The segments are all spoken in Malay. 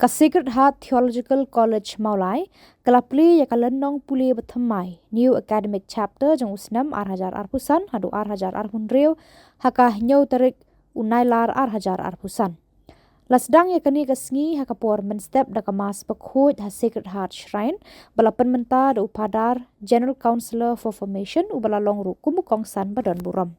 ka Sacred Heart Theological College Maulai kala Plie ya kalan nong puli bathamai new academic chapter jong usnam arhajar arpusan hadu arhajar arhunreu haka nyau tarik unailar arhajar arpusan lasdang ya kani kasngi hakapor menstep dakamas pakhoj ha Sacred Heart Shrine balapan menta da upadar General Counselor for Formation ubala longru kumukong san badan buram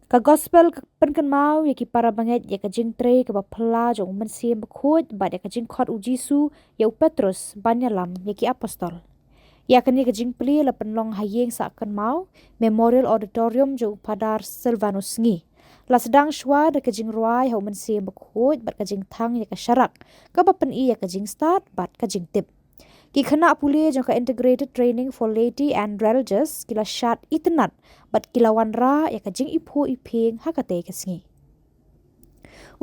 ka gospel penkan mau yaki para banget ya ka jingtre ka bapla jong mensim bakhoj ba ya ka jing khot ujisu ya Petrus banyalam yaki apostol ya kani ka jing Plie la penlong hayeng sa kan mau Memorial Auditorium jong padar Silvanus ngi la sedang shwa da ka jing ruai ha mensim bakhoj bat ka jing thang ya ka sharak ka bapen i ya ka jing start bat ka jing tip ki khana Plie jong ka integrated training for laity and religious kila shat itnat bat kilawan ra ya ka jing ipho ipeng hakate kasngi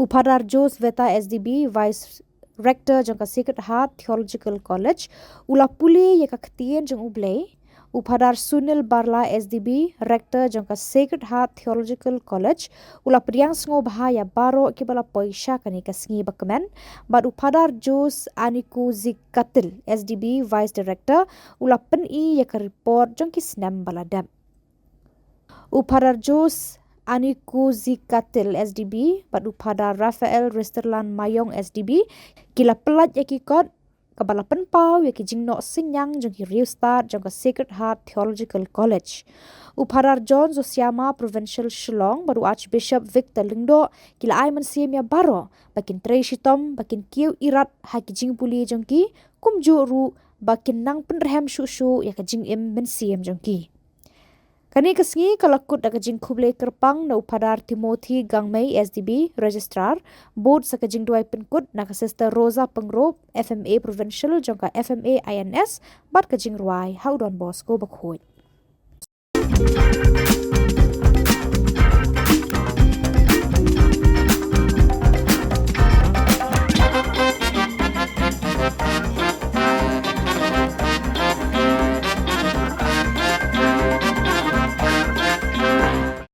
upadar Jos Veta SDB Vice Rector jong ka Sacred Heart Theological College ula Plie ya ka ktien jong ublei upadar Sunil Barla SDB Rector jong ka Sacred Heart Theological College ula priang sngo bahaya baro kibala poisha kani kasngi bakmen bad upadar Jos Aniku Zikatil SDB Vice Director ula pen i ya ka report jong kisnam baladam upadar Jos Aniku Zikatil SDB bad upadar Rafael Resterlan Mayong SDB kila pelat ya kikot kabala penpau ya ki jingno sinyang jong ki Rio Start jong ka Sacred Heart Theological College upadar John Zosiama Provincial Shillong baru Archbishop Victor Lingdo kila ai mensim ya baro bakin trei shitom bakin kiu irat ha ki jing Plie jong ki kumju ru bakin nang penrehem shu ya ka jing im mensim jong ki kani kasngi kalakut da ka jing khuble kerpang na upadar Timothy Gangmei SDB Registrar board sa ka jing duai penkut na ka Sister Rosa Pengrop FMA Provincial jong ka FMA INS bat ka jing ruai ha Don Bosco bakhoj